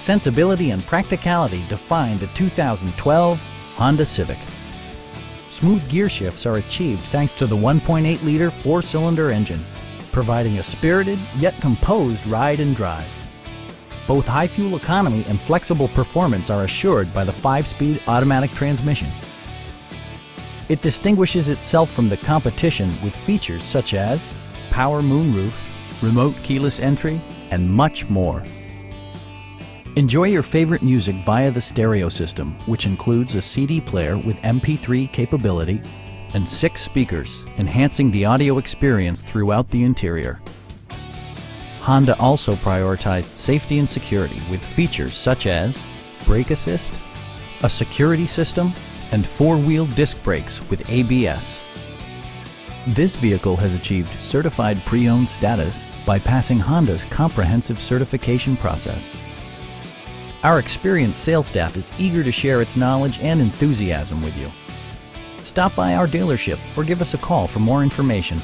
sensibility and practicality define the 2012 Honda Civic. Smooth gear shifts are achieved thanks to the 1.8-liter four-cylinder engine, providing a spirited yet composed ride and drive. Both high fuel economy and flexible performance are assured by the 5-speed automatic transmission. It distinguishes itself from the competition with features such as power moonroof, remote keyless entry, and much more. Enjoy your favorite music via the stereo system, which includes a CD player with MP3 capability and 6 speakers, enhancing the audio experience throughout the interior. Honda also prioritized safety and security with features such as brake assist, a security system, and 4-wheel disc brakes with ABS. This vehicle has achieved certified pre-owned status by passing Honda's comprehensive certification process. Our experienced sales staff is eager to share its knowledge and enthusiasm with you. Stop by our dealership or give us a call for more information.